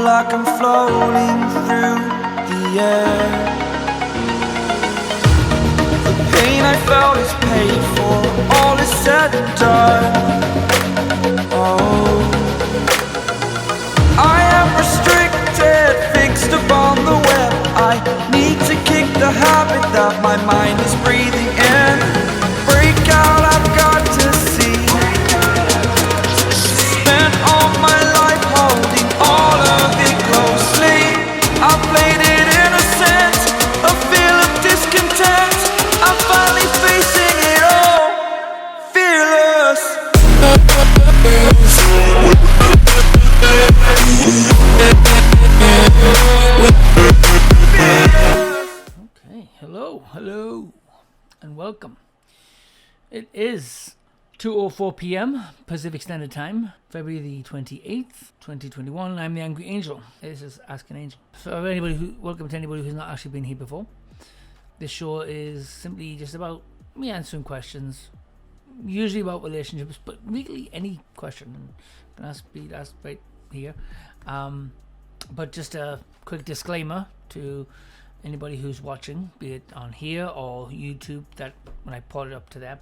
like I'm floating through the air. The pain I felt is paid for, all is said and done. Oh, I am restricted, fixed upon the web. I need to kick the habit that my mind is breathing in. Break out, I've got to see. Spent all my life holding all of it closely. I played it innocent, a feel of discontent. I'm finally facing it all, fearless. Okay, hello, and welcome. It is 2:04 p.m. Pacific Standard Time, February the 28th, 2021. I'm the Angry Angel. This is Ask an Angel. So, welcome to anybody who's not actually been here before. This show is simply just about me answering questions, usually about relationships, but really any question can be asked right here. But just a quick disclaimer to anybody who's watching, be it on here or YouTube, that when I put it up to there,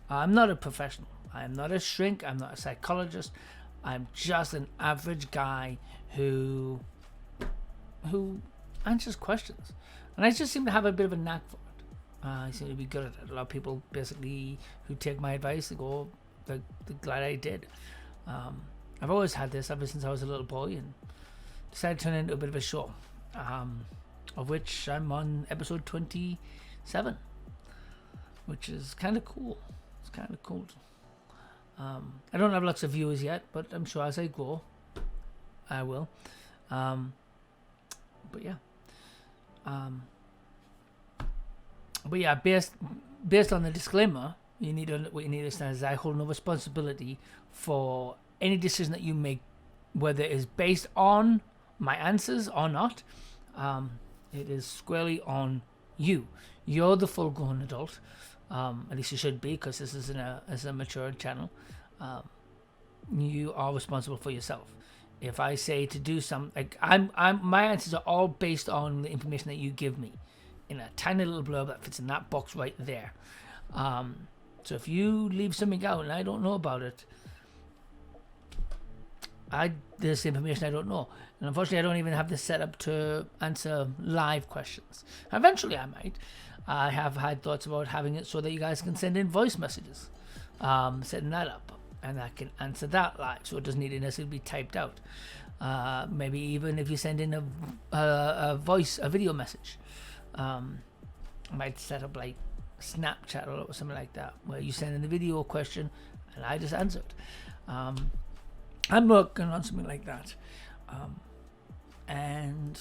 I'm not a professional. I'm not a shrink. I'm not a psychologist. I'm just an average guy who answers questions, and I just seem to have a bit of a knack for it. I seem to be good at it. A lot of people basically who take my advice, they go, they're glad I did. I've always had this ever since I was a little boy, and decided to turn it into a bit of a show, of which I'm on episode 27, which is kind of cool. It's kind of cool. I don't have lots of viewers yet, but I'm sure as I grow, I will. But yeah, based on the disclaimer, what you need to understand is I hold no responsibility for any decision that you make, whether it is based on my answers or not. It is squarely on you. You're the full-grown adult. At least you should be, because this is a mature channel. You are responsible for yourself. If I say to do something, my answers are all based on the information that you give me in a tiny little blurb that fits in that box right there. So if you leave something out and I don't know about it, there's information I don't know. And unfortunately, I don't even have this set up to answer live questions. Eventually, I might. I have had thoughts about having it so that you guys can send in voice messages, setting that up, and I can answer that live, so it doesn't need to necessarily be typed out. Maybe even if you send in a video message, I might set up like Snapchat or something like that, where you send in the video question and I just answer it. I'm working on something like that. And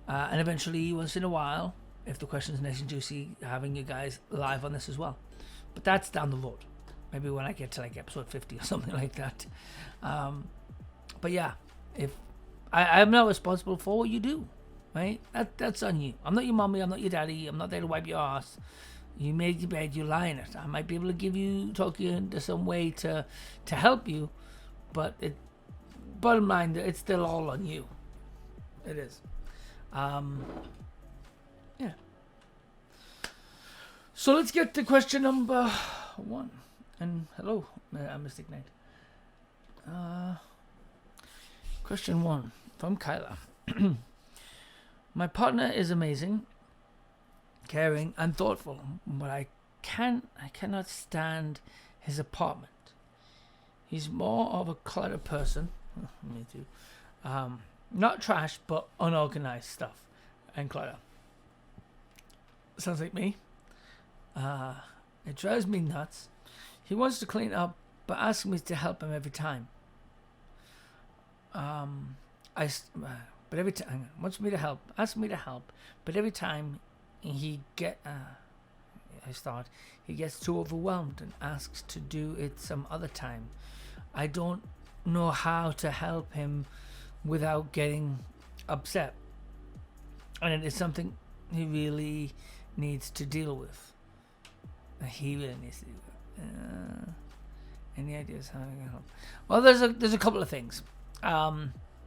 eventually, once in a while, if the question's nice and juicy, having you guys live on this as well. But that's down the road. Maybe when I get to like episode 50 or something like that. But yeah, if I'm not responsible for what you do, right? That's on you. I'm not your mommy. I'm not your daddy. I'm not there to wipe your ass. You made your bed, you lie in it. I might be able to talk you into some way to help you, but bottom line, it's still all on you. It is. Yeah. So let's get to question number 1. And hello, Mystic Knight. Question 1 from Kyla. My partner is amazing, caring and thoughtful, but I cannot stand his apartment. He's more of a cluttered person. Me too. Not trash, but unorganized stuff and clutter. Sounds like me. It drives me nuts. He wants to clean up, but asks me to help him every time. But every time wants me to help, asks me to help, but every time he gets too overwhelmed and asks to do it some other time. I don't know how to help him without getting upset, and it is something he really needs to deal with. Any ideas how I can help? Well, there's a couple of things.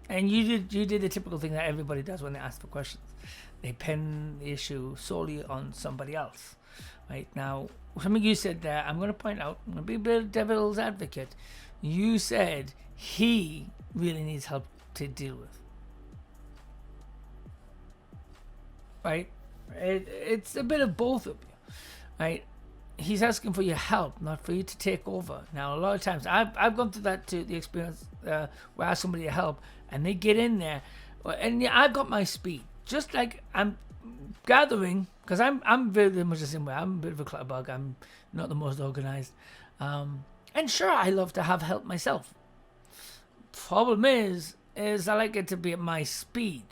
And you did the typical thing that everybody does when they ask for questions. They pin the issue solely on somebody else. Right? Now, something you said there, I'm going to point out, I'm going to be a bit of devil's advocate. You said he really needs help to deal with. Right? It's a bit of both of you. Right? He's asking for your help, not for you to take over. Now, a lot of times, I've gone through that too, the experience where I ask somebody to help, and they get in there, and yeah, I've got my speed. Just like I'm gathering, because I'm very much the same way. I'm a bit of a clutterbug. I'm not the most organized. And sure, I love to have help myself. Problem is I like it to be at my speed.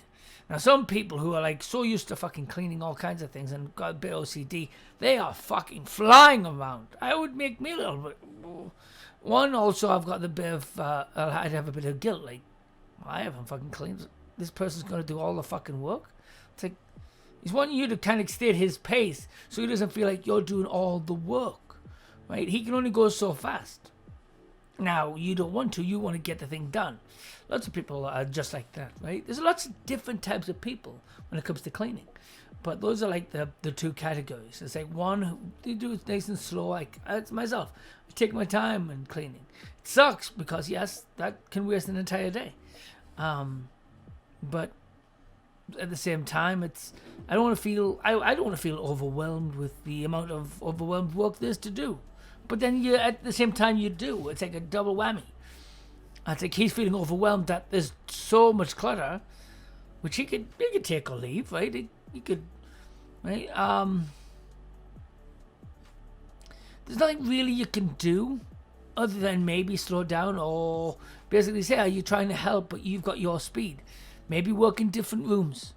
Now, some people who are like so used to fucking cleaning all kinds of things and got a bit OCD, they are fucking flying around. I would make me a little bit. One, also, I've got the bit of, I'd have a bit of guilt. Like, I haven't fucking cleaned. This person's going to do all the fucking work. It's like, he's wanting you to kind of stay at his pace so he doesn't feel like you're doing all the work. Right? He can only go so fast. Now, you don't want to. You want to get the thing done. Lots of people are just like that, right? There's lots of different types of people when it comes to cleaning. But those are like the two categories. It's like one, they do it nice and slow. Like, it's myself. I take my time in cleaning. It sucks because, yes, that can waste an entire day. But at the same time, I don't want to feel overwhelmed with the amount of overwhelmed work there's to do. But then at the same time you do. It's like a double whammy. It's like he's feeling overwhelmed that there's so much clutter, which he could take or leave, right? He could, right? There's nothing really you can do other than maybe slow down or basically say, are you trying to help but you've got your speed? Maybe work in different rooms.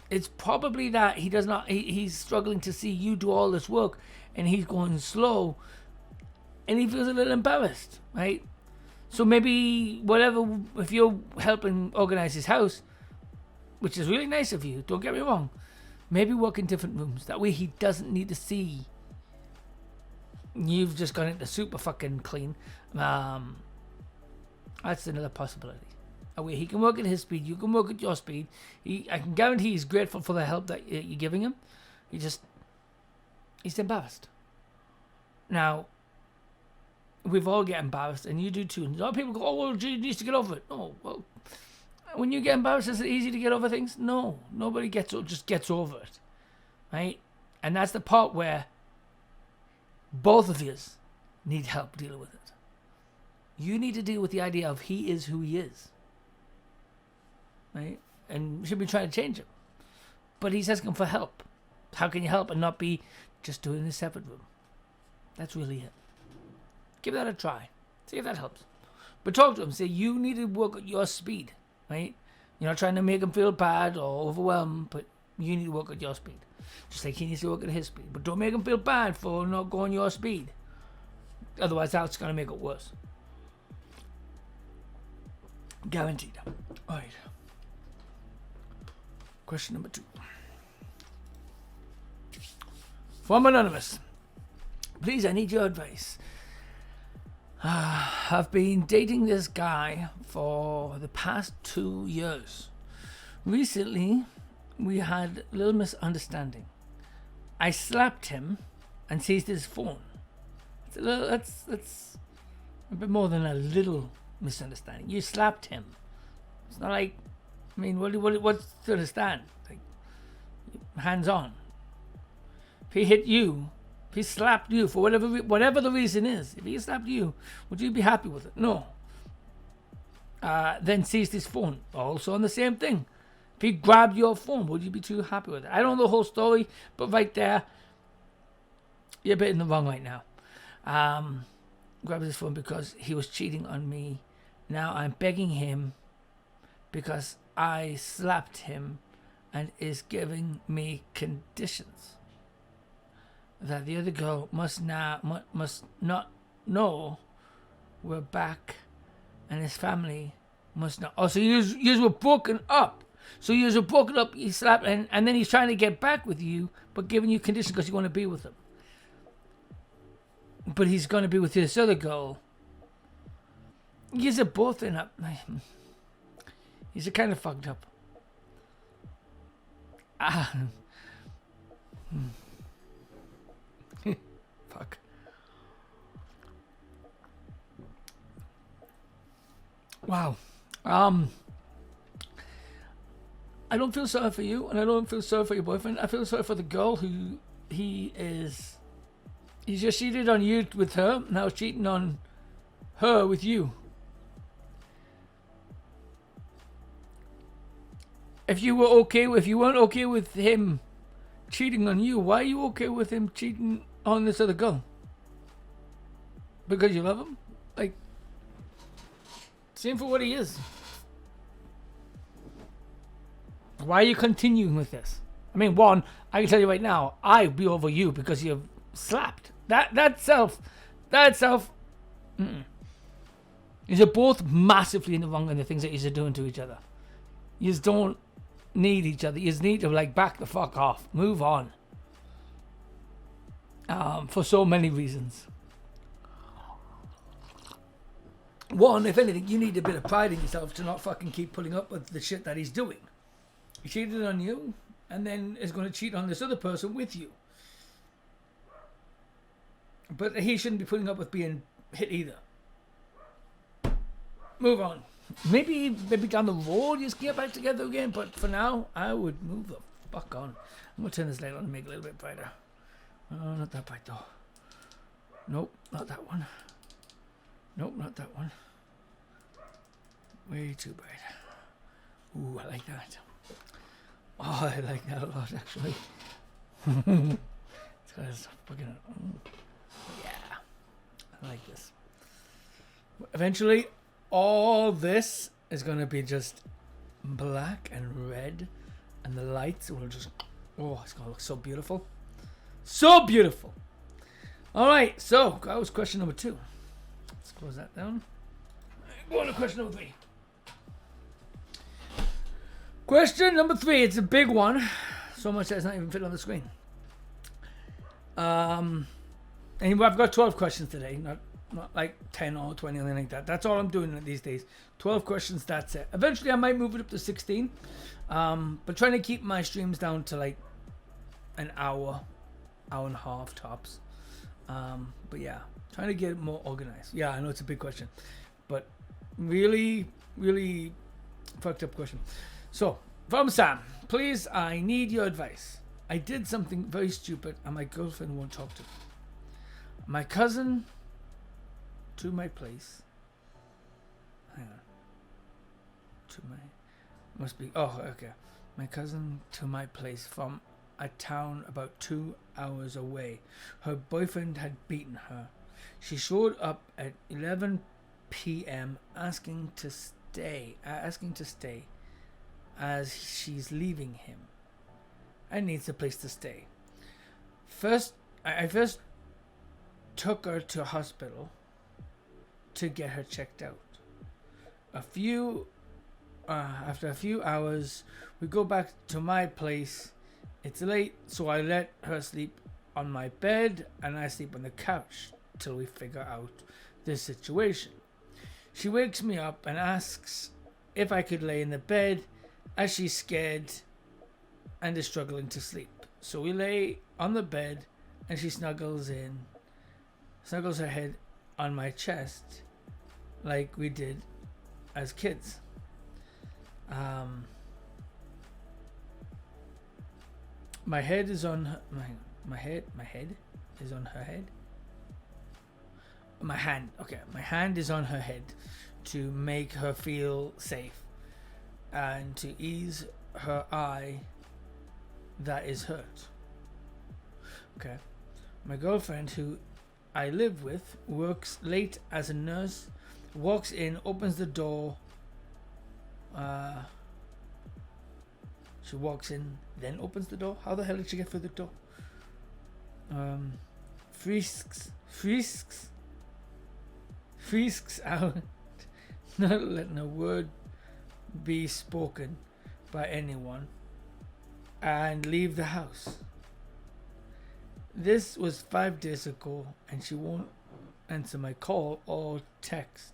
It's probably that he's struggling to see you do all this work and he's going slow and he feels a little embarrassed, right? So maybe if you're helping organize his house, which is really nice of you, don't get me wrong, maybe work in different rooms. That way he doesn't need to see you've just gone into super fucking clean. That's another possibility. That way he can work at his speed, you can work at your speed. I can guarantee he's grateful for the help that you're giving him. He's embarrassed. Now, we've all get embarrassed, and you do too. And a lot of people go, oh, well, you need to get over it. No, well, when you get embarrassed, is it easy to get over things? No, nobody just gets over it, right? And that's the part where both of you need help dealing with it. You need to deal with the idea of he is who he is, right? And you should be trying to change him. But he's asking for help. How can you help and not be just doing a separate room? That's really it. Give that a try. See if that helps. But talk to him. Say, you need to work at your speed, right? You're not trying to make him feel bad or overwhelmed, but you need to work at your speed. Just like he needs to work at his speed. But don't make him feel bad for not going your speed. Otherwise, that's going to make it worse. Guaranteed. All right. Question number 2. From Anonymous. Please, I need your advice. I've been dating this guy for the past 2 years. Recently, we had a little misunderstanding. I slapped him and seized his phone. That's a bit more than a little misunderstanding. You slapped him. It's not like, I mean, what's to understand? Like, hands on. If he hit you, if he slapped you for whatever the reason is, if he slapped you, would you be happy with it? No. Then seized his phone. Also on the same thing. If he grabbed your phone, would you be too happy with it? I don't know the whole story, but right there, you're a bit in the wrong right now. Grabbed his phone because he was cheating on me. Now I'm begging him because I slapped him and is giving me conditions that the other girl must not know we're back, and his family must not. Oh, so you were broken up. So you were broken up. He slapped, and then he's trying to get back with you, but giving you conditions because you want to be with him. But he's going to be with this other girl. You're both in a. He's kind of fucked up. Ah. Fuck. Wow. I don't feel sorry for you, and I don't feel sorry for your boyfriend. I feel sorry for the girl who he's just cheated on you with her, now cheating on her with you. If you weren't okay with him cheating on you, why are you okay with him cheating on this other girl? Because you love him? Like, see him for what he is. Why are you continuing with this? I mean, one, I can tell you right now, I'd be over you because you've slapped. That self. You're both massively in the wrong in the things that you're doing to each other. You just don't need each other. You just need to like back the fuck off. Move on. For so many reasons. One, if anything, you need a bit of pride in yourself to not fucking keep putting up with the shit that he's doing. He cheated on you, and then is going to cheat on this other person with you. But he shouldn't be putting up with being hit either. Move on. Maybe down the road you just get back together again, but for now, I would move the fuck on. I'm going to turn this light on and make it a little bit brighter. Oh, not that bright though. Nope, not that one. Nope, not that one. Way too bright. Ooh, I like that. Oh, I like that a lot, actually. It's got this fucking... yeah. I like this. Eventually, all this is going to be just black and red. And the lights will just... oh, it's going to look so beautiful. So beautiful. All right, so that was question number 2. Let's close that down. Go on to question number 3. Question number 3. It's a big one. So much that it's not even fit on the screen. And I've got 12 questions today. Not like 10 or 20 or anything like that. That's all I'm doing these days. 12 questions, that's it. Eventually I might move it up to 16. But trying to keep my streams down to like an hour and a half tops. But yeah, trying to get it more organized. Yeah, I know it's a big question. But really, really fucked up question. So, from Sam, please, I need your advice. I did something very stupid and my girlfriend won't talk to me. My cousin to my place. Hang on. To my... must be... oh, okay. My cousin to my place from a town about 2 hours away. Her boyfriend had beaten her. She showed up at 11 p.m. asking to stay as she's leaving him and needs a place to stay. I first took her to hospital to get her checked out. After a few hours, we go back to my place. It's late, so I let her sleep on my bed and I sleep on the couch till we figure out this situation. She wakes me up and asks if I could lay in the bed as she's scared and is struggling to sleep. So we lay on the bed and she snuggles her head on my chest like we did as kids. My head is on her, my head is on her head. My hand is on her head to make her feel safe and to ease her eye that is hurt. Okay. My girlfriend, who I live with, works late as a nurse, walks in, opens the door. She walks in, then opens the door. How the hell did she get through the door? Frisks out, not letting a word be spoken by anyone, and leave the house. This was 5 days ago, and she won't answer my call or text.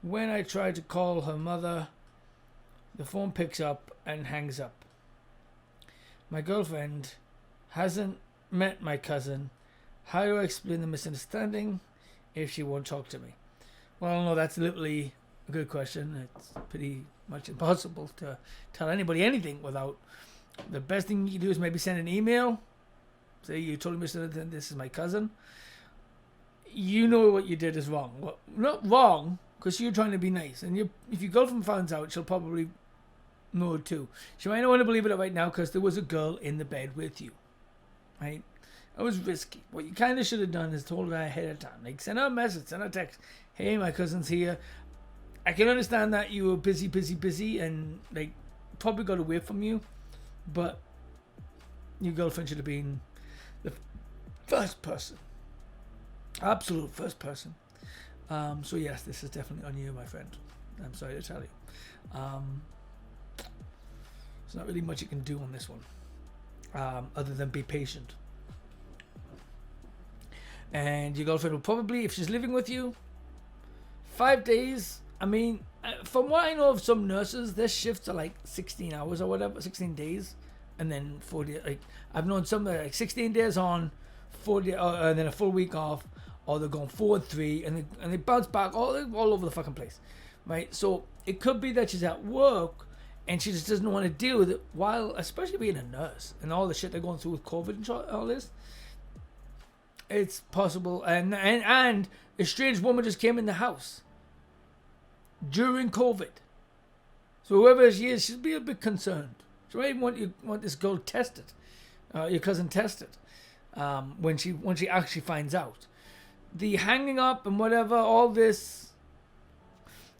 When I try to call her mother The phone picks up and hangs up. My girlfriend hasn't met my cousin. How do I explain the misunderstanding if she won't talk to me? Well, no, that's literally a good question. It's pretty much impossible to tell anybody anything without. The best thing you can do is maybe send an email. Say you told me this is my cousin. You know what you did is wrong. Well, not wrong, because you're trying to be nice. And if your girlfriend finds out, she'll probably know it too. She might not want to believe it right now because there was a girl in the bed with you. Right? It was risky. What you kind of should have done is told her ahead of time. Like, send her a message, send her a text. Hey, my cousin's here. I can understand that you were busy, and like probably got away from you. But your girlfriend should have been the first person. Absolute first person. So yes, this is definitely on you, my friend. I'm sorry to tell you. There's not really much you can do on this one. Other than be patient. And your girlfriend will probably, if she's living with you, 5 days. I mean, from what I know of some nurses, their shifts are like 16 hours or whatever, 16 days, and then 40. Like I've known some that are like 16 days on, 40, and then a full week off, or they're going 4-3, and they bounce back all over the fucking place, right? So it could be that she's at work and she just doesn't want to deal with it while, especially being a nurse and all the shit they're going through with COVID and all this. It's possible, and a strange woman just came in the house during COVID. So whoever she is, she'll be a bit concerned. She might even want this girl tested, your cousin tested, when she actually finds out. The hanging up and whatever, all this.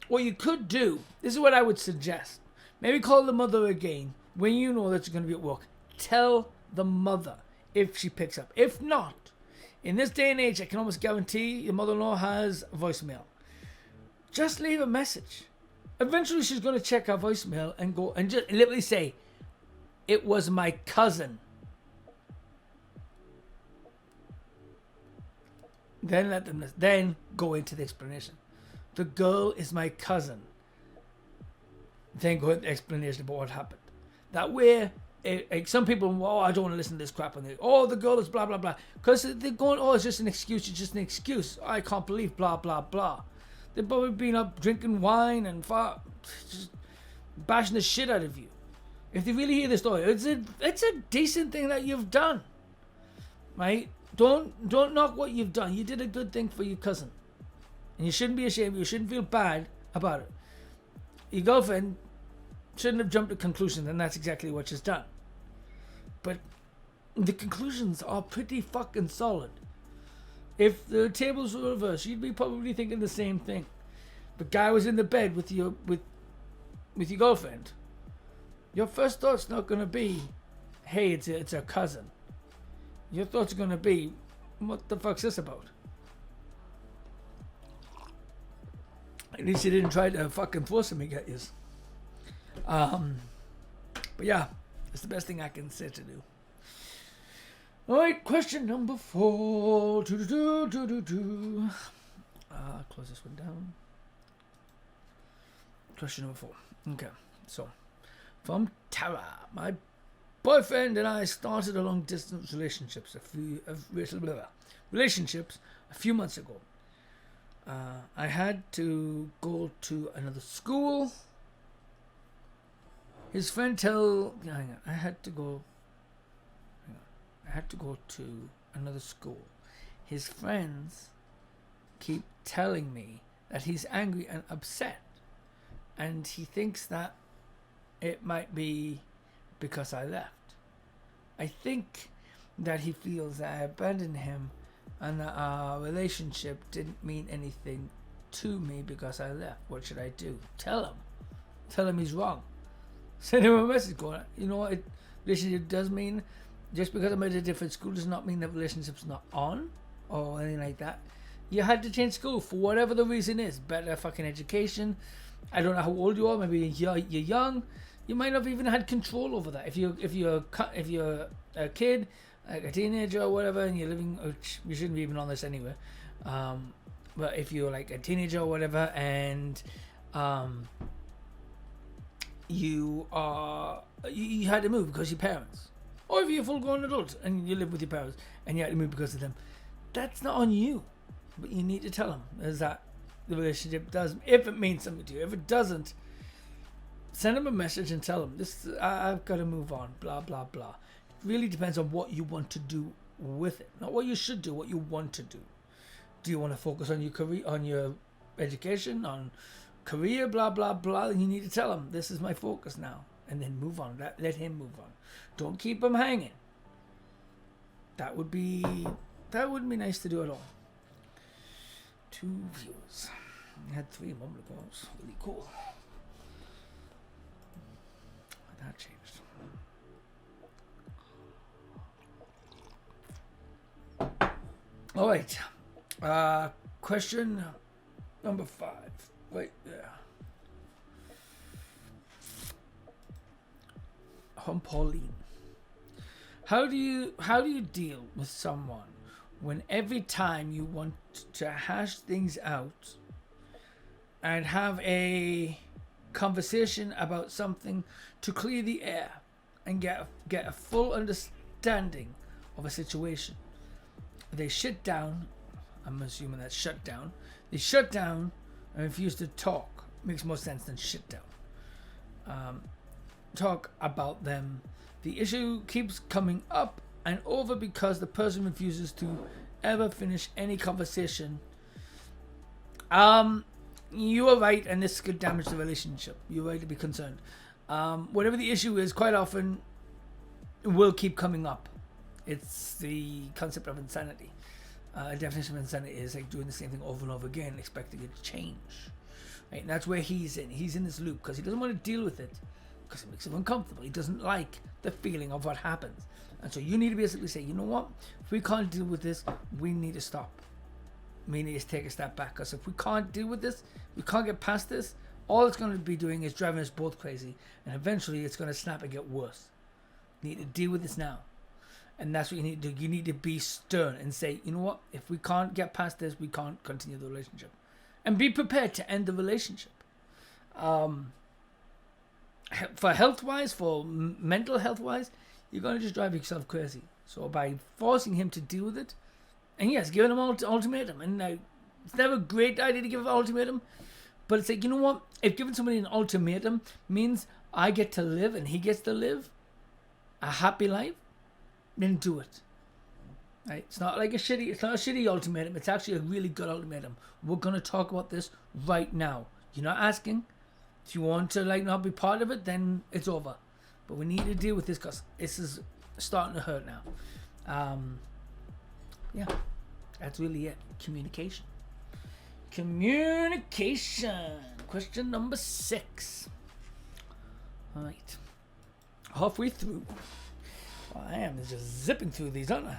What you could do, this is what I would suggest. Maybe call the mother again when you know that you're going to be at work. Tell the mother if she picks up. If not, in this day and age, I can almost guarantee your mother-in-law has voicemail. Just leave a message. Eventually, she's going to check her voicemail and go and just literally say, "It was my cousin." Then go into the explanation. The girl is my cousin. Then go into the explanation about what happened. That way, like some people, I don't want to listen to this crap, and the girl is blah blah blah, because they're going, it's just an excuse. It's just an excuse. I can't believe blah blah blah. They've probably been up drinking wine and just bashing the shit out of you. If they really hear the story, it's a decent thing that you've done, right? Don't knock what you've done. You did a good thing for your cousin, and you shouldn't be ashamed. You shouldn't feel bad about it. Your girlfriend shouldn't have jumped to conclusions, and that's exactly what she's done. But the conclusions are pretty fucking solid. If the tables were reversed, you'd be probably thinking the same thing. The guy was in the bed with your girlfriend. Your first thought's not gonna be, "Hey, it's her cousin." Your thoughts are gonna be, "What the fuck's this about?" At least you didn't try to fucking force him to get yous. But yeah, it's the best thing I can say to do. Alright, question number 4. Close this one down. Question number 4. Okay, so from Tara, my boyfriend and I started a long distance relationships a few months ago. I had to go to another school. His friend I had to go to another school. His friends keep telling me that he's angry and upset, and he thinks that it might be because I left. I think that he feels that I abandoned him and that our relationship didn't mean anything to me because I left. What should I do? Tell him he's wrong. Send him a message going, you know what, relationship does mean, just because I'm at a different school does not mean that relationship's not on or anything like that. You had to change school for whatever the reason is. Better fucking education. I don't know how old you are. Maybe you're young. You might not have even had control over that. If you're a kid, like a teenager or whatever, and you're living, which you shouldn't be even on this anyway. But if you're like a teenager or whatever, and you had to move because your parents, or if you're a full-grown adult and you live with your parents and you had to move because of them, that's not on you. But you need to tell them is that the relationship does, if it means something to you. If it doesn't, send them a message and tell them this. I've got to move on. Blah blah blah. It really depends on what you want to do with it, not what you should do. What you want to do. Do you want to focus on your career, on your education, on career, blah blah blah? And you need to tell him this is my focus now, and then move on. Let him move on. Don't keep him hanging. That wouldn't be nice to do at all. 2 viewers. I had 3 a moment ago. It was really cool. That changed. All right. Question number 5. Right there. Pauline. How do you deal with someone when every time you want to hash things out and have a conversation about something to clear the air and get a full understanding of a situation, they shut down? I'm assuming that's shut down. They shut down and refuse to talk. Makes more sense than shut down. Talk about them. The issue keeps coming up and over because the person refuses to ever finish any conversation. You are right, and this could damage the relationship. You're right to be concerned. Whatever the issue is, quite often will keep coming up. It's the concept of insanity. A definition of insanity is like doing the same thing over and over again, expecting it to change. Right? And that's where he's in. He's in this loop because he doesn't want to deal with it because it makes him uncomfortable. He doesn't like the feeling of what happens. And so you need to basically say, you know what? If we can't deal with this, we need to stop. We need to take a step back. Because if we can't deal with this, we can't get past this, all it's going to be doing is driving us both crazy. And eventually it's going to snap and get worse. You need to deal with this now. And that's what you need to do. You need to be stern and say, you know what? If we can't get past this, we can't continue the relationship. And be prepared to end the relationship. For health-wise, for mental health-wise, you're going to just drive yourself crazy. So by forcing him to deal with it, and yes, giving him an ultimatum. And it's never a great idea to give an ultimatum, but it's like, you know what? If giving somebody an ultimatum means I get to live and he gets to live a happy life, then do it. Right? It's not a shitty ultimatum. It's actually a really good ultimatum. We're going to talk about this right now. You're not asking. If you want to not be part of it, then it's over. But we need to deal with this because this is starting to hurt now. Yeah, that's really it. Communication. Question number 6. All right. Halfway through. Well, I am just zipping through these, aren't I?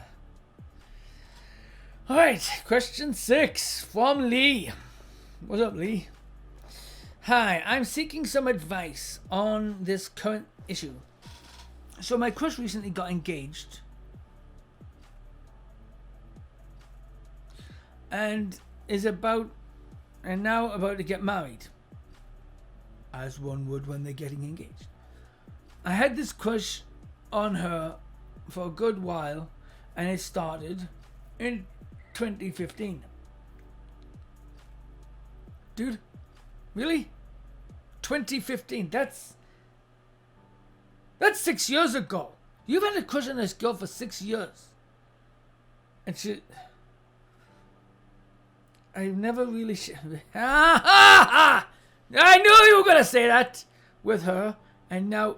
All right. Question 6 from Lee. What's up, Lee? Hi, I'm seeking some advice on this current issue. So my crush recently got engaged. And now about to get married. As one would when they're getting engaged. I had this crush on her for a good while, and it started in 2015. Dude, really? 2015? That's 6 years ago. You've had a crush on this girl for 6 years. And I've never really... I knew you were going to say that with her, and now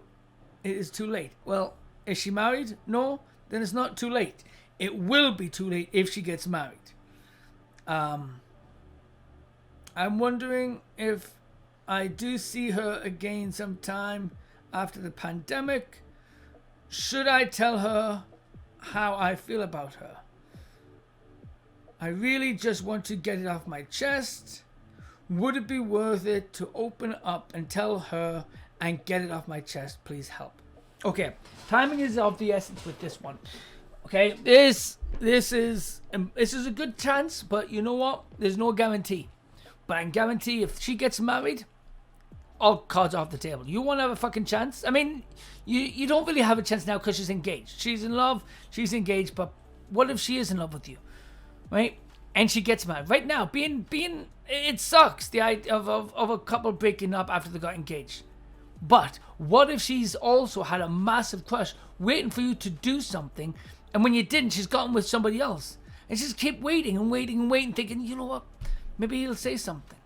it is too late. Well, is she married? No? Then it's not too late. It will be too late if she gets married. I'm wondering if I do see her again sometime after the pandemic. Should I tell her how I feel about her? I really just want to get it off my chest. Would it be worth it to open up and tell her and get it off my chest? Please help. Okay, timing is of the essence with this one. Okay, this is a good chance, but you know what? There's no guarantee. But I can guarantee if she gets married, all cards off the table. You want to have a fucking chance? I mean, you don't really have a chance now because she's engaged. She's in love, she's engaged, but what if she is in love with you, right? And she gets married. Right now, being it sucks, the idea of a couple breaking up after they got engaged. But what if she's also had a massive crush waiting for you to do something, and when you didn't, she's gotten with somebody else? And she just kept waiting and waiting and waiting, thinking, you know what, maybe he'll say something.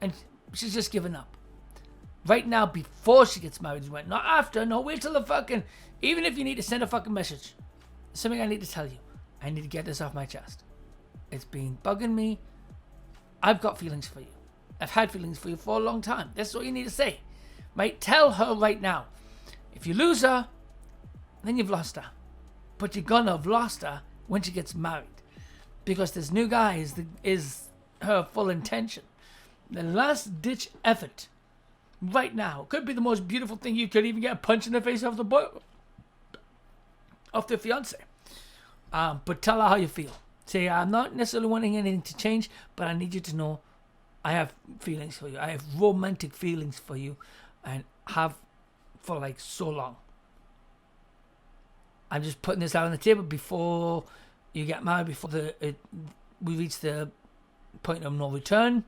And she's just given up. Right now, before she gets married, you went, not after, no, wait till the fucking, even if you need to send a fucking message. Something I need to tell you. I need to get this off my chest. It's been bugging me. I've got feelings for you. I've had feelings for you for a long time. That's what you need to say. Right? Tell her right now. If you lose her, then you've lost her. But you're gonna have lost her when she gets married. Because this new guy is her full intention. The last ditch effort right now could be the most beautiful thing. You could even get a punch in the face off the boy, off the fiance. But tell her how you feel. Say, I'm not necessarily wanting anything to change, but I need you to know I have feelings for you. I have romantic feelings for you, and have for like so long. I'm just putting this out on the table before you get married, before we reach the point of no return.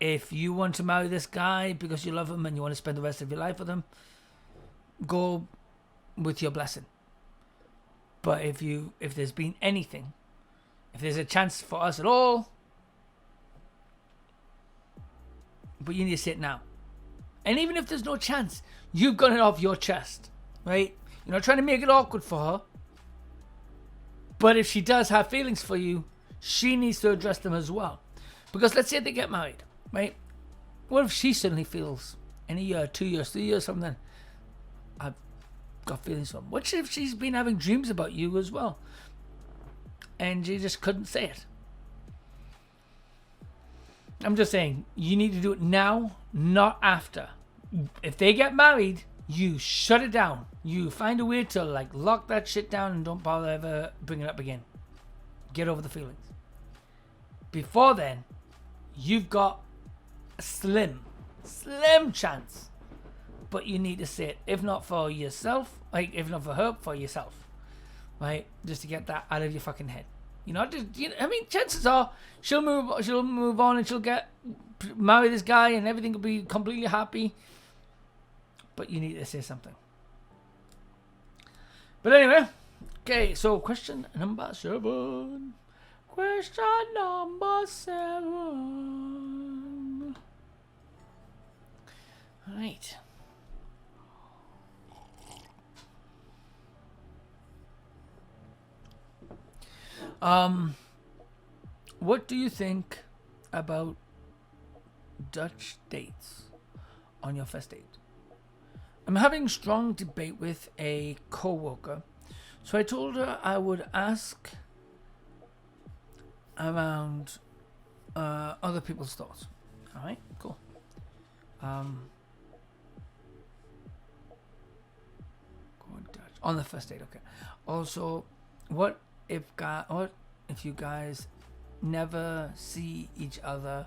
If you want to marry this guy because you love him and you want to spend the rest of your life with him, go with your blessing. But if there's been anything, if there's a chance for us at all, but you need to say it now. And even if there's no chance, you've got it off your chest, right? You're not trying to make it awkward for her. But if she does have feelings for you, she needs to address them as well. Because let's say they get married, right? What if she suddenly feels in a year, 2 years, 3 years, something, I've got feelings for him? What if she's been having dreams about you as well? And she just couldn't say it. I'm just saying, you need to do it now, not after. If they get married, you shut it down. You find a way to like lock that shit down and don't bother ever bring it up again. Get over the feelings. Before then, you've got a slim chance. But you need to say it. If not for yourself, like if not for her, for yourself. Right? Just to get that out of your fucking head. I mean, chances are she'll move on and she'll marry this guy and everything will be completely happy. But you need to say something. But anyway, okay, so question number 7. Question number 7. All right. What do you think about Dutch dates on your first date? I'm having strong debate with a co-worker, so I told her I would ask around other people's thoughts. All right, cool. On the first date, okay. Also, what if you guys never see each other,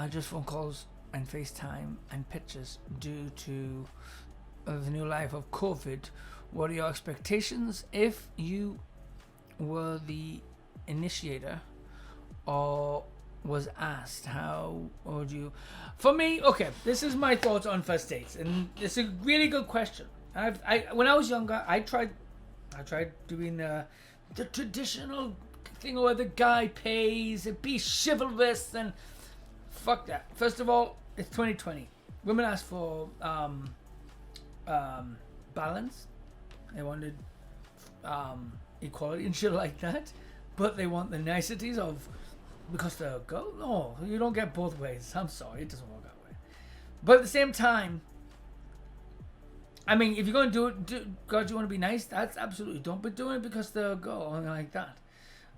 just phone calls and FaceTime and pictures due to the new life of COVID? What are your expectations if you were the initiator or was asked? How would you? For me, okay, this is my thoughts on first dates, and it's a really good question. When I was younger, I tried doing the traditional thing where the guy pays and be chivalrous, and fuck that. First of all, it's 2020. Women ask for balance. They wanted equality and shit like that, but they want the niceties of, because they're a girl. No, you don't get both ways. I'm sorry, it doesn't work that way. But at the same time, I mean, if you're going to God, you want to be nice, that's absolutely. Don't be doing it because they're a girl or anything like that.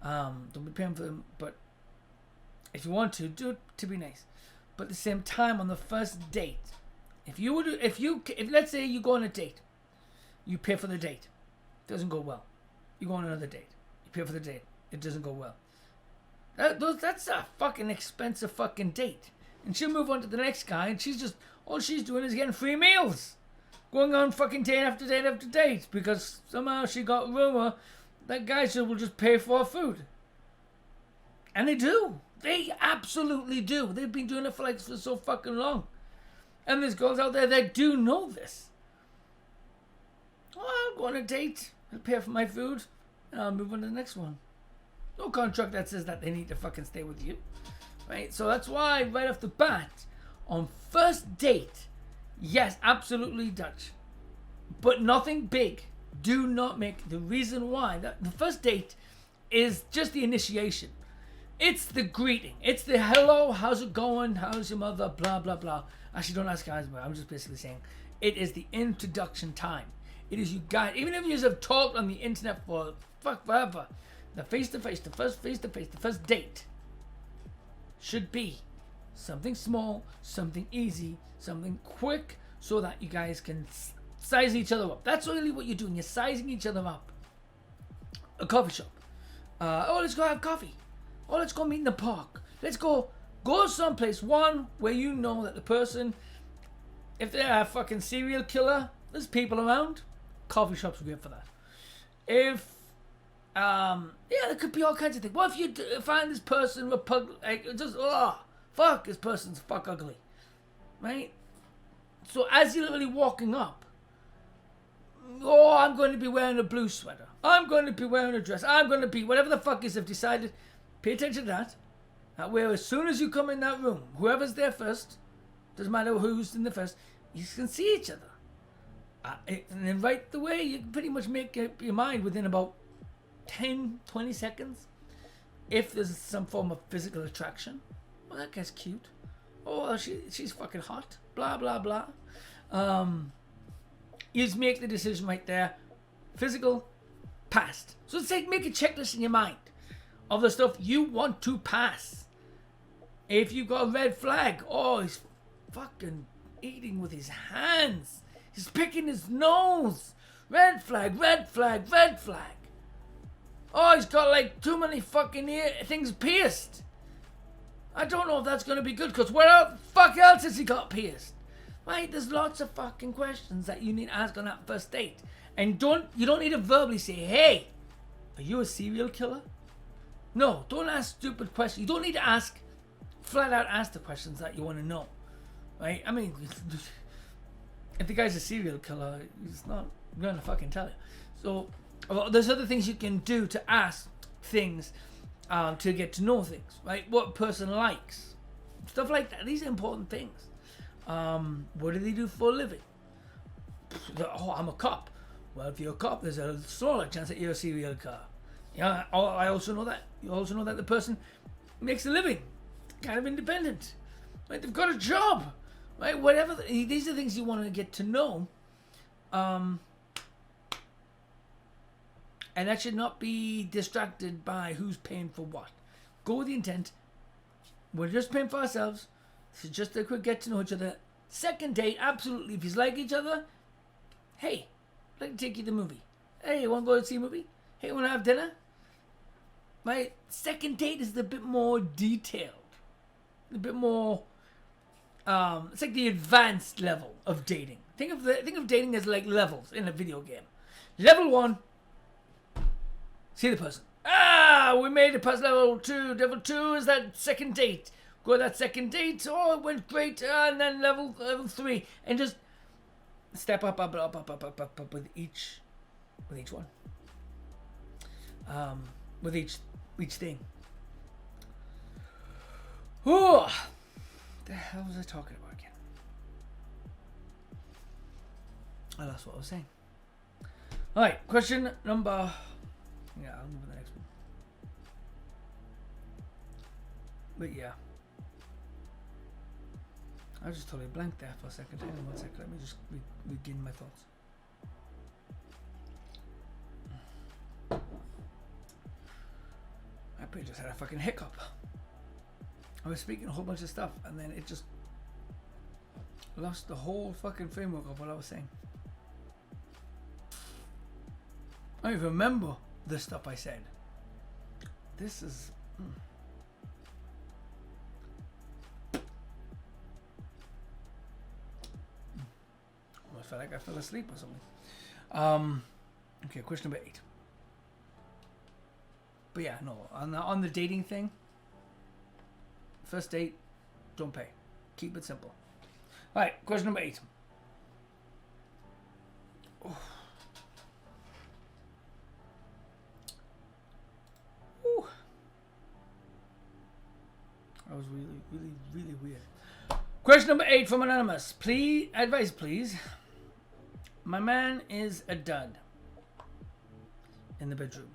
Don't be paying for them. But if you want to, do it to be nice. But at the same time, on the first date, if let's say you go on a date, you pay for the date, it doesn't go well. You go on another date, you pay for the date, it doesn't go well. That's a fucking expensive fucking date. and she'll move on to the next guy, and all she's doing is getting free meals. Going on fucking date after date after date, because somehow she got rumor that guys will just pay for her food. And they do. They absolutely do. They've been doing it for so fucking long. And there's girls out there that do know this. Oh, I'll go on a date. I'll pay for my food. And I'll move on to the next one. No contract that says that they need to fucking stay with you. Right? So that's why, right off the bat, on first date, yes, absolutely Dutch. But nothing big. Do not make the reason why. The first date is just the initiation. It's the greeting. It's the hello, how's it going? How's your mother? Blah, blah, blah. Actually, don't ask guys, but I'm just basically saying it is the introduction time. It is you guys, even if you have talked on the internet for forever, the face-to-face, the first face-to-face, the first date should be something small, something easy, something quick, so that you guys can size each other up. That's really what you're doing. You're sizing each other up. A coffee shop. Let's go have coffee. Oh, let's go meet in the park. Let's go someplace, one, where you know that the person, if they're a fucking serial killer, there's people around. Coffee shops are great for that. If, there could be all kinds of things. What if you find this person fuck, this person's fuck ugly. Right? So as you're literally walking up, I'm going to be wearing a blue sweater. I'm going to be wearing a dress. I'm going to be, whatever the fuck is, have decided, pay attention to that. Where as soon as you come in that room, whoever's there first, doesn't matter who's in the first, you can see each other. And then right away, you can pretty much make up your mind within about 10, 20 seconds. If there's some form of physical attraction. Well, that guy's cute. Oh, she's fucking hot. Blah, blah, blah. You just make the decision right there. Physical, passed. So it's like make a checklist in your mind of the stuff you want to pass. If you've got a red flag, he's fucking eating with his hands. He's picking his nose. Red flag, red flag, red flag. Oh, he's got like too many fucking things pierced. I don't know if that's going to be good, because where the fuck else has he got pierced? Right? There's lots of fucking questions that you need to ask on that first date. And you don't need to verbally say, hey, are you a serial killer? No, don't ask stupid questions. You don't need to flat out ask the questions that you want to know. Right? I mean, if the guy's a serial killer, he's not going to fucking tell you. So, there's other things you can do to ask things, to get to know things, right? What a person likes. Stuff like that. These are important things. What do they do for a living? I'm a cop. Well, if you're a cop, there's a smaller chance that you're a serial killer. Yeah, I also know that. You also know that the person makes a living, kind of independent. Right? They've got a job. Right? Whatever. These are things you want to get to know. And that should not be distracted by who's paying for what. Go with the intent. We're just paying for ourselves. This is just a quick get to know each other. Second date, absolutely. If you like each other, hey, I'd like to take you to the movie. Hey, you want to go see a movie? Hey, you want to have dinner? My second date is a bit more detailed. A bit more, it's like the advanced level of dating. Think of dating as like levels in a video game. Level 1, see the person. We made it past level 2. Level 2 is that second date. Go to that second date. Oh, it went great. And then level 3, and just step up with each one. With each thing. Whew. The hell was I talking about again? I lost what I was saying. All right, question number. Yeah, I'll move to the next one. But yeah, I just totally blanked there for a second. Hang on 1 second. Let me just begin my thoughts. I pretty just had a fucking hiccup. I was speaking a whole bunch of stuff, and then it just lost the whole fucking framework of what I was saying. I don't even remember the stuff I said. This is... felt like I fell asleep or something. Okay, question number 8. But yeah, no, on the dating thing, first date, don't pay. Keep it simple. All right, question number 8. Oh. Ooh. That was really weird. Question number 8 from Anonymous. Please, advice, please. My man is a dud in the bedroom.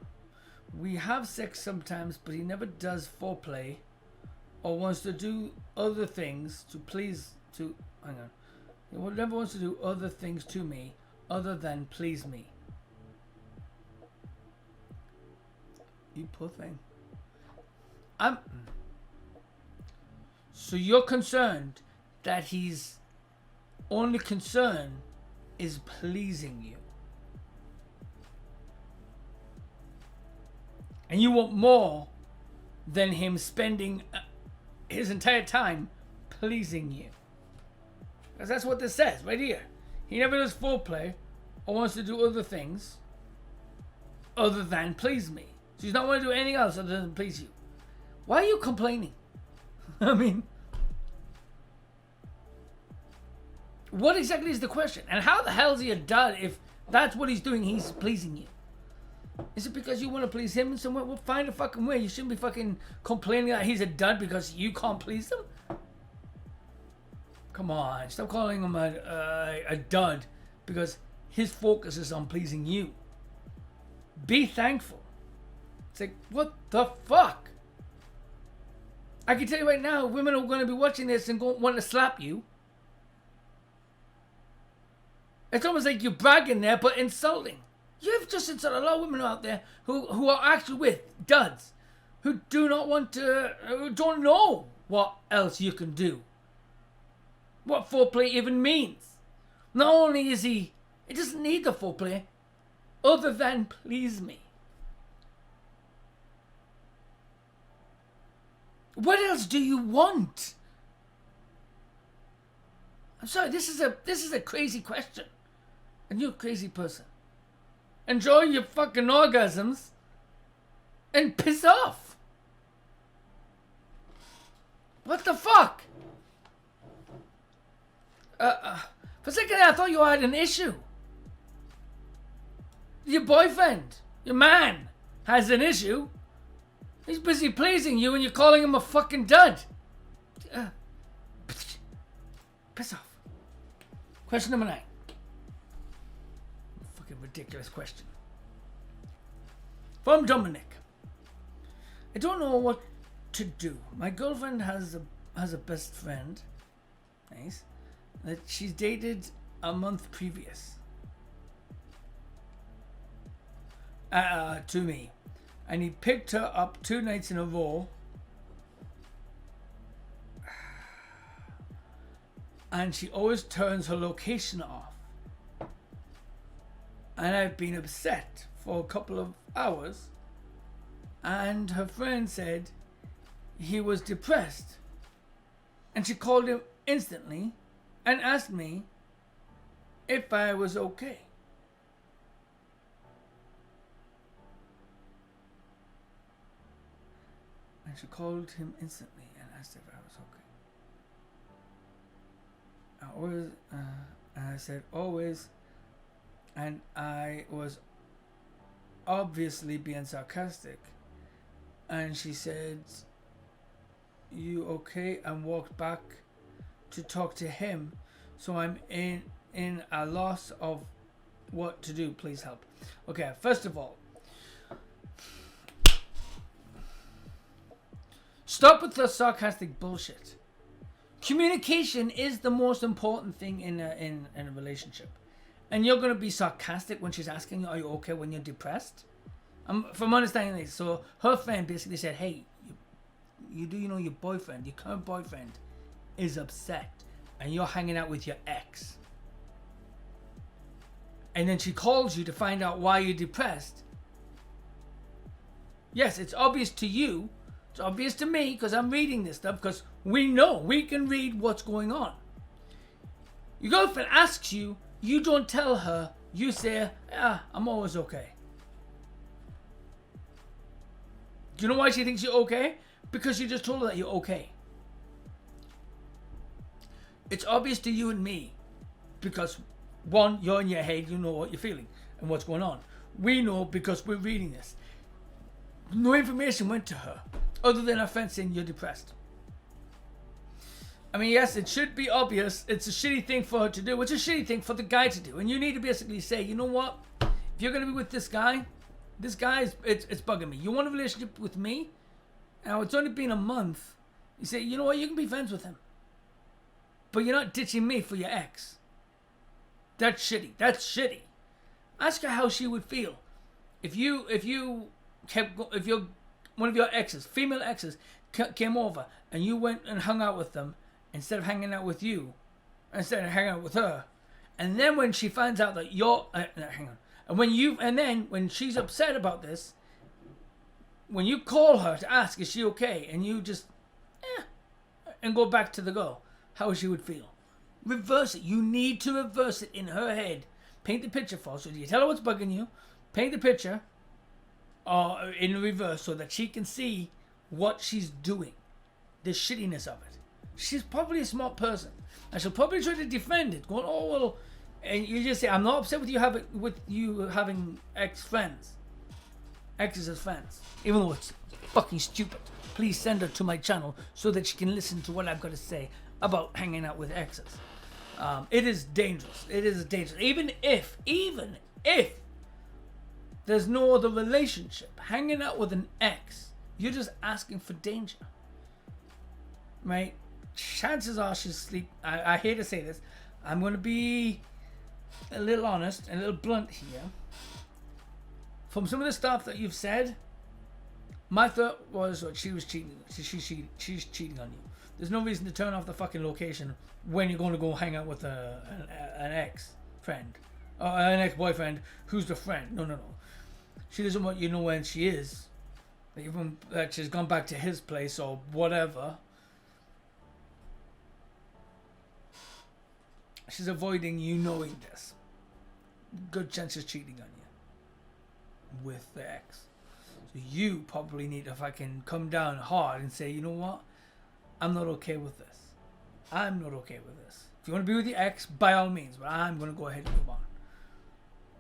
We have sex sometimes, but he never does foreplay or wants to do other things to please to. Hang on. He never wants to do other things to me other than please me. You poor thing. So you're concerned that he's only concern is pleasing you. And you want more than him spending his entire time pleasing you. Because that's what this says right here. He never does foreplay or wants to do other things other than please me. So he's not want to do anything else other than please you. Why are you complaining? I mean, what exactly is the question? And how the hell is he a dud if that's what he's doing? He's pleasing you. Is it because you want to please him in some way? Well, find a fucking way. You shouldn't be fucking complaining that he's a dud because you can't please him. Come on, stop calling him a dud because his focus is on pleasing you. Be thankful. It's like, what the fuck? I can tell you right now, women are going to be watching this and want to slap you. It's almost like you're bragging there, but insulting. You've just insulted a lot of women out there who are actually with duds, who do not want to, who don't know what else you can do. What foreplay even means. Not only is he doesn't need the foreplay, other than please me. What else do you want? I'm sorry, this is a crazy question. And you're a crazy person. Enjoy your fucking orgasms and piss off. What the fuck? For a second there, I thought you had an issue. Your boyfriend, your man, has an issue. He's busy pleasing you and you're calling him a fucking dud. Piss off. Question number 9. Fucking ridiculous question. From Dominic. I don't know what to do. My girlfriend has a best friend. Nice. That she's dated a month previous. To me. And he picked her up 2 nights in a row. And she always turns her location off. And I've been upset for a couple of hours. And her friend said he was depressed. And she called him instantly and asked me if I was okay. And she called him instantly and asked if I was okay. I said always, and I was obviously being sarcastic. And she said, "You okay?" and walked back to talk to him. So I'm in a loss of what to do. Please help. Okay, first of all, stop with the sarcastic bullshit. Communication is the most important thing in a relationship. And you're going to be sarcastic when she's asking you, are you okay when you're depressed? From understanding this, so her friend basically said, hey, you do know your boyfriend, your current boyfriend is upset and you're hanging out with your ex. And then she calls you to find out why you're depressed. Yes, it's obvious to you. It's obvious to me because I'm reading this stuff because we know, we can read what's going on. Your girlfriend asks you, You don't tell her. You say, I'm always okay. Do you know why she thinks you're okay? Because you just told her that you're okay. It's obvious to you and me because, one, you're in your head, you know what you're feeling and what's going on. We know because we're reading this. No information went to her other than her friend saying you're depressed. I mean, yes, it should be obvious. It's a shitty thing for her to do. It's a shitty thing for the guy to do. And you need to basically say, you know what? If you're going to be with this guy it's bugging me. You want a relationship with me? Now, it's only been a month. You say, you know what? You can be friends with him. But you're not ditching me for your ex. That's shitty. That's shitty. Ask her how she would feel if one of your exes, female exes, came over and you went and hung out with them instead of hanging out with you, instead of hanging out with her, and then when she finds out that you're when she's upset about this, when you call her to ask is she okay, and you just and go back to the girl, how she would feel. Reverse it. You need to reverse it in her head. Paint the picture for her. So you tell her what's bugging you. Paint the picture in reverse so that she can see what she's doing. The shittiness of it. She's probably a smart person. And she'll probably try to defend it. Going, oh, well. And you just say, I'm not upset with you having exes as friends. Even though it's fucking stupid. Please send her to my channel so that she can listen to what I've got to say about hanging out with exes. It is dangerous. It is dangerous. Even if there's no other relationship, hanging out with an ex, you're just asking for danger. Right? Chances are she's asleep. I hate to say this. I'm going to be a little honest and a little blunt here. From some of the stuff that you've said, my thought was that she was cheating. She's cheating on you. There's no reason to turn off the fucking location when you're going to go hang out with an ex-friend. Or an ex-boyfriend who's the friend. No. She doesn't want you to know when she is. Even that she's gone back to his place or whatever. She's avoiding you knowing this. Good chance she's cheating on you with the ex. So you probably need to fucking come down hard and say, you know what? I'm not okay with this. I'm not okay with this. If you want to be with your ex, by all means, but I'm going to go ahead and move on.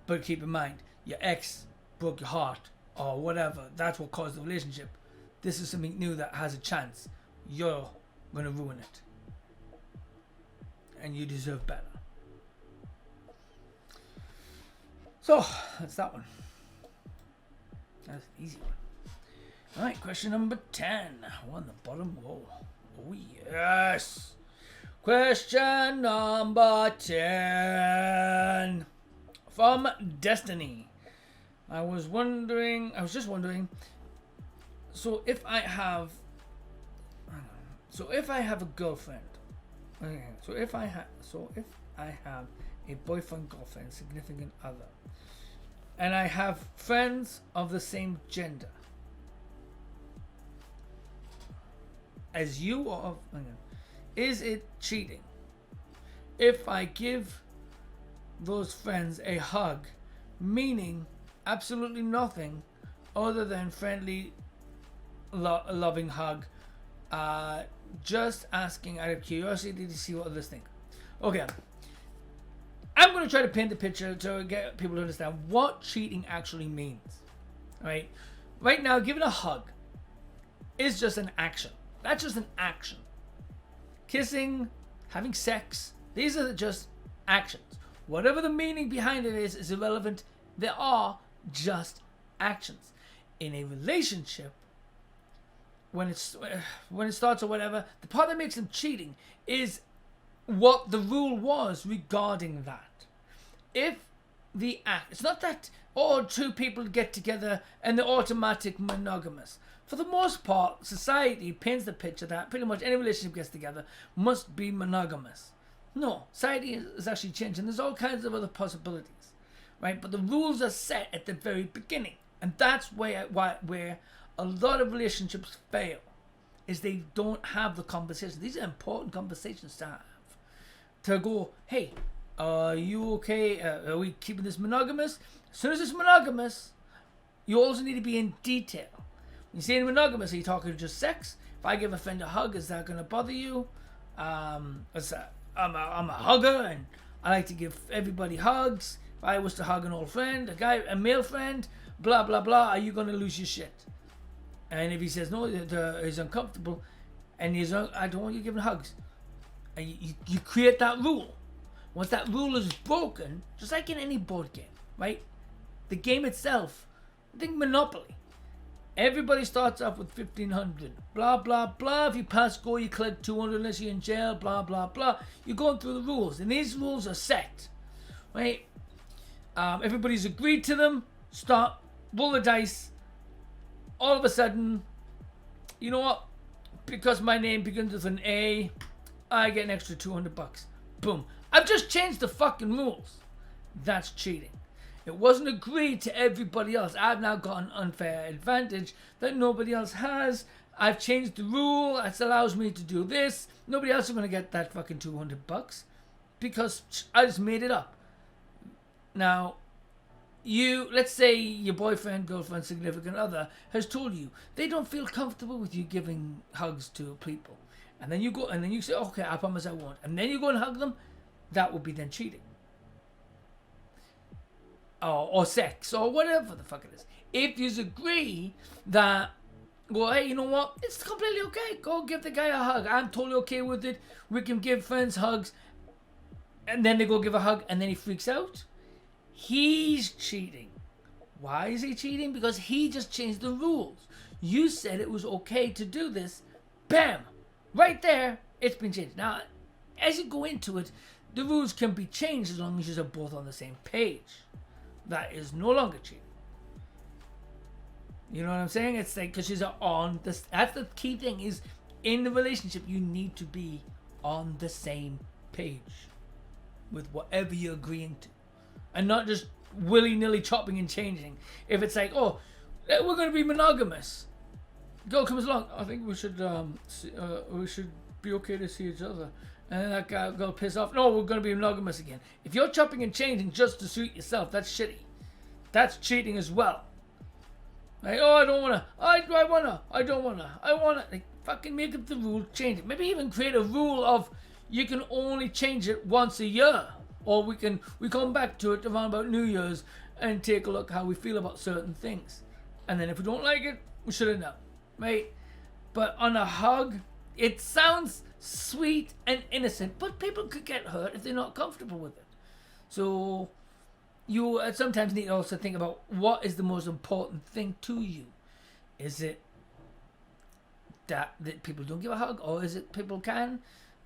But keep in mind, your ex broke your heart or whatever. That's what caused the relationship. This is something new that has a chance. You're going to ruin it. And you deserve better. So, that's that one. That's an easy one. Alright, question number 10. On the bottom row. Oh, yes. Question number 10. From Destiny. I was just wondering. So if I have a girlfriend. Okay, so if I have a boyfriend, girlfriend, significant other, and I have friends of the same gender as you or is it cheating if I give those friends a hug, meaning absolutely nothing other than friendly, loving hug, just asking out of curiosity to see what others think? Okay, I'm going to try to paint the picture to get people to understand what cheating actually means. Right now, giving a hug is just an action. That's just an action. Kissing, having sex, these are just actions. Whatever the meaning behind it is irrelevant. They are just actions. In a relationship, when it starts or whatever, the part that makes them cheating is what the rule was regarding that. If the act, it's not that two people get together and they're automatic monogamous. For the most part, society paints the picture that pretty much any relationship gets together must be monogamous. No, society is actually changing. There's all kinds of other possibilities, right? But the rules are set at the very beginning, and that's where a lot of relationships fail, is they don't have the conversation. These are important conversations to have. To go, hey, Are you okay? Are we keeping this monogamous? As soon as it's monogamous, you also need to be in detail. When you say monogamous, are you talking just sex? If I give a friend a hug, is that going to bother you? I'm a hugger and I like to give everybody hugs. If I was to hug an old friend, a male friend, blah, blah, blah, are you going to lose your shit? And if he says no, he's uncomfortable, and I don't want you giving hugs. And you create that rule. Once that rule is broken, just like in any board game, right? The game itself, I think Monopoly. Everybody starts off with 1,500. Blah, blah, blah. If you pass go, you collect 200 unless you're in jail. Blah, blah, blah. You're going through the rules. And these rules are set, right? Everybody's agreed to them. Start, roll the dice. All of a sudden, you know what? Because my name begins with an A, I get an extra $200. Boom. I've just changed the fucking rules. That's cheating. It wasn't agreed to everybody else. I've now got an unfair advantage that nobody else has. I've changed the rule. It allows me to do this. Nobody else is going to get that fucking $200 because I just made it up. Now, let's say your boyfriend, girlfriend, significant other has told you they don't feel comfortable with you giving hugs to people. And then you go and then you say, okay, I promise I won't. And then you go and hug them. That would be then cheating. Or sex, or whatever the fuck it is. If you agree that, well, hey, you know what? It's completely okay. Go give the guy a hug. I'm totally okay with it. We can give friends hugs. And then they go give a hug, and then he freaks out. He's cheating. Why is he cheating? Because he just changed the rules. You said it was okay to do this. Bam! Right there, it's been changed. Now, as you go into it, the rules can be changed as long as you're both on the same page. That is no longer cheating. You know what I'm saying? It's like, because she's on this. That's the key thing, is in the relationship, you need to be on the same page with whatever you're agreeing to. And not just willy-nilly chopping and changing. If it's like, oh, we're going to be monogamous. Girl comes along, I think we should be okay to see each other. And then that guy will piss off. No, we're going to be monogamous again. If you're chopping and changing just to suit yourself, that's shitty. That's cheating as well. Like, oh, I don't want to. I don't want to. I want to. Like, fucking make up the rule, change it. Maybe even create a rule of you can only change it once a year. Or we come back to it around about New Year's and take a look how we feel about certain things. And then if we don't like it, we should have known. Right? But on a hug, it sounds sweet and innocent, but people could get hurt if they're not comfortable with it. So you sometimes need to also think about what is the most important thing to you. Is it that people don't give a hug, or is it people can?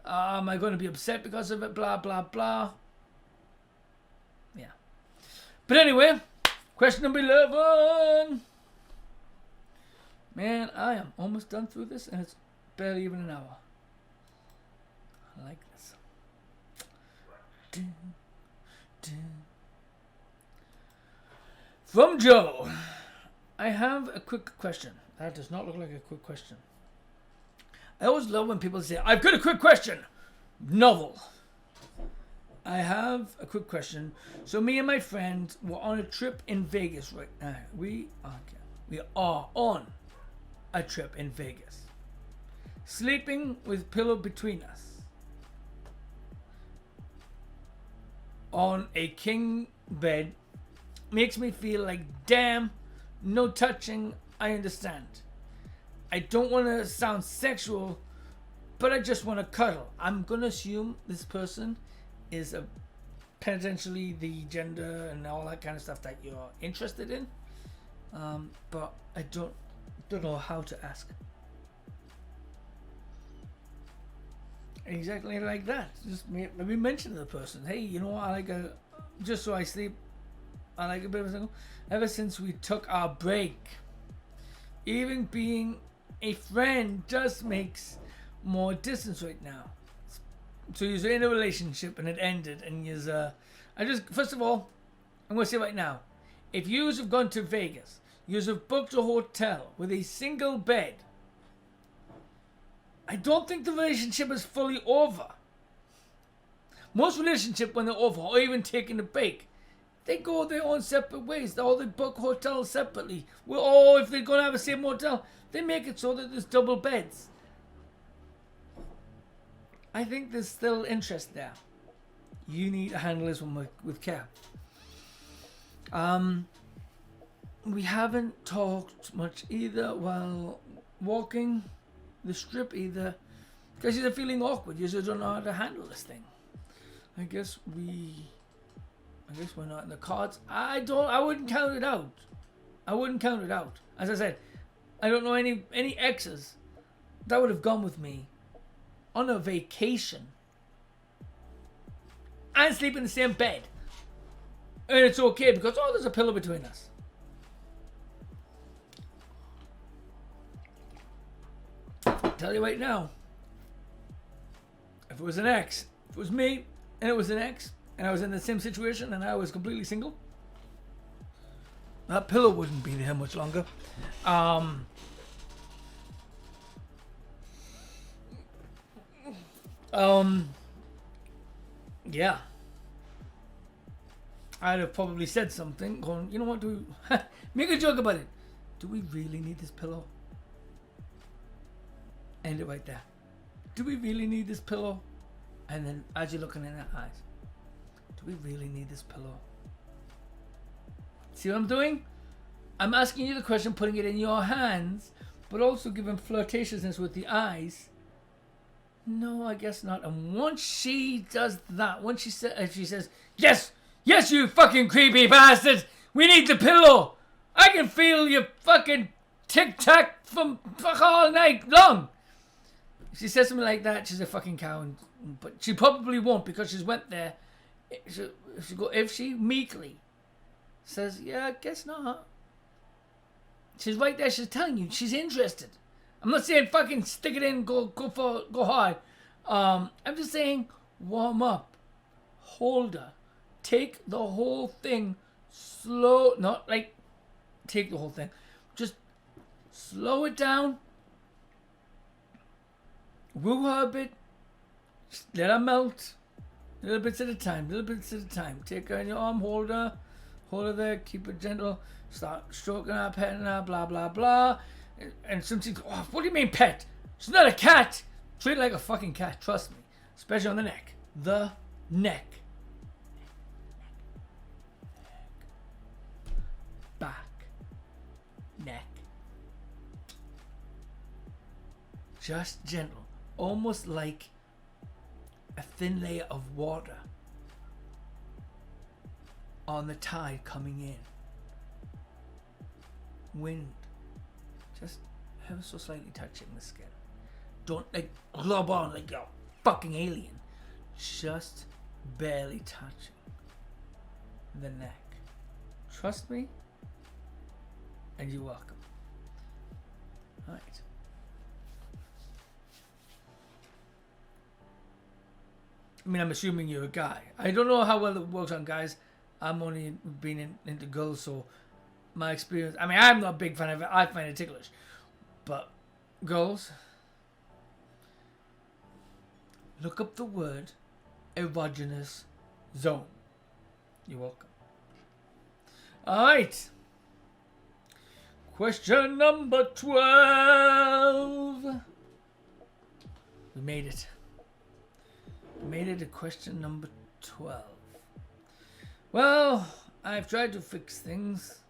Am I going to be upset because of it? Blah, blah, blah. Yeah. But anyway, question number 11. Man, I am almost done through this, and it's barely even an hour. I like this. From Joe. I have a quick question. That does not look like a quick question. I always love when people say, I've got a quick question. Novel. I have a quick question. So me and my friend were on a trip in Vegas right now. We are on a trip in Vegas. Sleeping with pillow between us. On a king bed makes me feel like, damn, no touching, I understand. I don't want to sound sexual, but I just want to cuddle. I'm going to assume this person is potentially the gender and all that kind of stuff that you're interested in. But I don't know how to ask. Exactly like that. Just maybe mention to the person, hey, you know what, just so I sleep, I like a bit of a single. Ever since we took our break, even being a friend just makes more distance right now. So you're in a relationship and it ended, and first of all, I'm going to say right now, if you have gone to Vegas, you have booked a hotel with a single bed, I don't think the relationship is fully over. Most relationships, when they're over or even taking a break, they go their own separate ways. Or they book hotels separately. Or if they're going to have the same hotel, they make it so that there's double beds. I think there's still interest there. You need to handle this one with care. We haven't talked much either while walking the strip either, because you're feeling awkward. You just don't know how to handle this thing. I guess we're not in the cards. I wouldn't count it out. I wouldn't count it out. As I said, I don't know any exes that would have gone with me on a vacation and sleep in the same bed. And it's okay because, there's a pillow between us. Tell you right now, if it was an ex, if it was me and it was an ex, and I was in the same situation and I was completely single, that pillow wouldn't be there much longer. Yeah. I'd have probably said something, going, you know what, make a joke about it. Do we really need this pillow? End it right there. Do we really need this pillow? And then as you're looking in her eyes, do we really need this pillow? See what I'm doing? I'm asking you the question, putting it in your hands, but also giving flirtatiousness with the eyes. No, I guess not. And once she does that, once she says, yes, you fucking creepy bastard, we need the pillow. I can feel your fucking tic-tac from fuck all night long. If she says something like that, she's a fucking cow. But she probably won't, because she's went there. If she meekly says, yeah, I guess not. She's right there. She's telling you she's interested. I'm not saying fucking stick it in, go hard. I'm just saying warm up, hold her, take the whole thing slow. Not like take the whole thing, just slow it down. Woo her a bit. Just let her melt. Little bits at a time. Take her in your arm, hold her there, keep her gentle. Start stroking her, petting her, blah blah blah. And something, what do you mean pet? She's not a cat. Treat her like a fucking cat, trust me. Especially on the neck. The neck. Back. Neck. Just gentle. Almost like a thin layer of water on the tide coming in. Wind. Just ever so slightly touching the skin. Don't like glob on like you're a fucking alien. Just barely touching the neck. Trust me, and you're welcome. Alright. I mean, I'm assuming you're a guy. I don't know how well it works on guys. I'm only been into girls, so my experience. I mean, I'm not a big fan of it. I find it ticklish. But girls, look up the word erogenous zone. You're welcome. Alright. Question number 12. We made it. We made it to question number 12. Well, I've tried to fix things.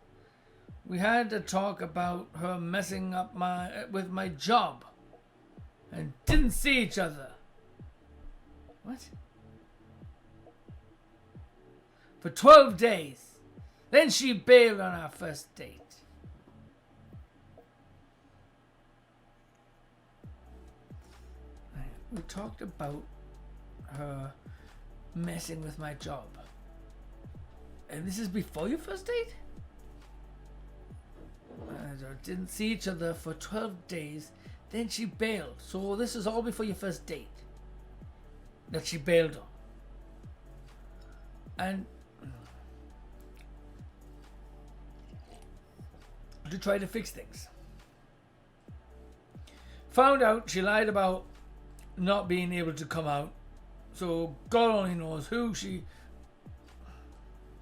We had to talk about her messing up with my job and didn't see each other. What? For 12 days. Then she bailed on our first date. We talked about her messing with my job. And this is before your first date? Didn't see each other for 12 days. Then she bailed. So this is all before your first date that she bailed on. And to try to fix things. Found out she lied about not being able to come out So God only knows who she...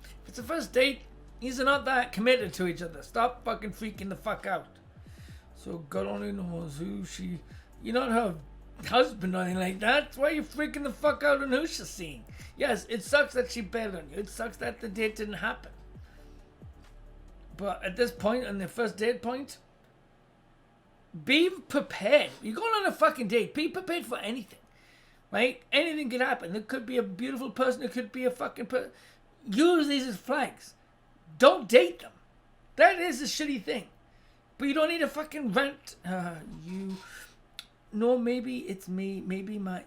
If it's a first date, you're not that committed to each other. Stop fucking freaking the fuck out. So God only knows who she... You're not her husband or anything like that. Why are you freaking the fuck out on who she's seeing? Yes, it sucks that she bailed on you. It sucks that the date didn't happen. But at this point, on the first date point, be prepared. You're going on a fucking date. Be prepared for anything. Right? Anything could happen. It could be a beautiful person. It could be a fucking person. Use these as flags. Don't date them. That is a shitty thing. But you don't need to fucking rant. No, maybe it's me. Maybe my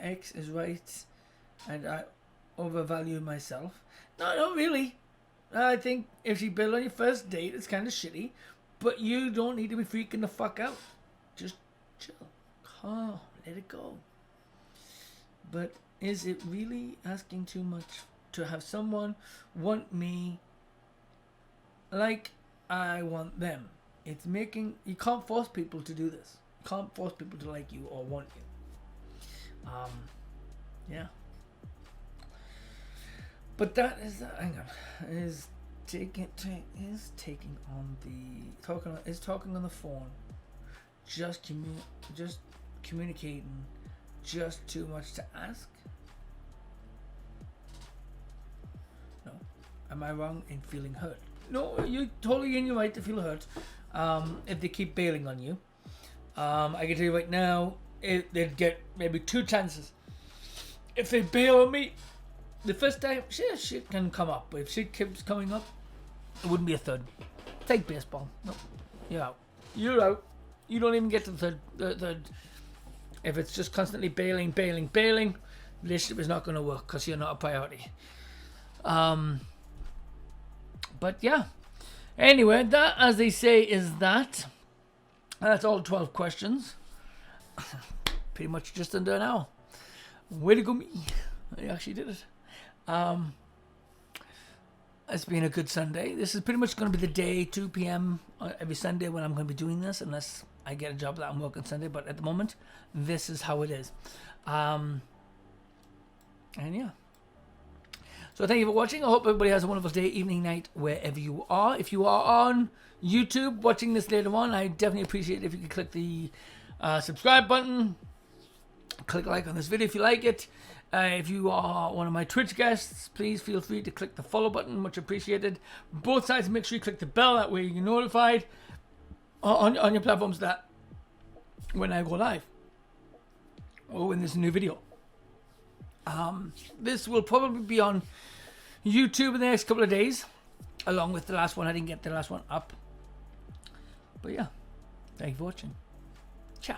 ex is right. And I overvalue myself. No, not really. I think if she bailed on your first date, it's kind of shitty. But you don't need to be freaking the fuck out. Just chill. Calm. Let it go. But is it really asking too much to have someone want me like I want them? It's making... You can't force people to do this. You can't force people to like you or want you. Yeah. But that is... Hang on. Is taking on the... Talking on the phone. Just communicating. Just too much to ask? No. Am I wrong in feeling hurt? No, you're totally in your right to feel hurt. If they keep bailing on you. I can tell you right now, they'd get maybe 2 chances. If they bail on me, the first time, shit can come up. But if shit keeps coming up, it wouldn't be a third. Take baseball. No, you're out. You're out. You don't even get to the third. If it's just constantly bailing, the relationship is not going to work because you're not a priority. But yeah. Anyway, that, as they say, is that. That's all 12 questions. Pretty much just under an hour. Way to go me. I actually did it. It's been a good Sunday. This is pretty much going to be the day, 2 p.m. every Sunday when I'm going to be doing this, unless I get a job that I'm working Sunday. But at the moment, this is how it is. And yeah. So thank you for watching. I hope everybody has a wonderful day, evening, night, wherever you are. If you are on YouTube watching this later on, I definitely appreciate it if you could click the subscribe button. Click like on this video if you like it. If you are one of my Twitch guests, please feel free to click the follow button. Much appreciated. Both sides, make sure you click the bell. That way you're notified on your platforms that when I go live or when there's a new video. This will probably be on YouTube in the next couple of days, along with the last one. I didn't get the last one up. But yeah, thank you for watching. Ciao.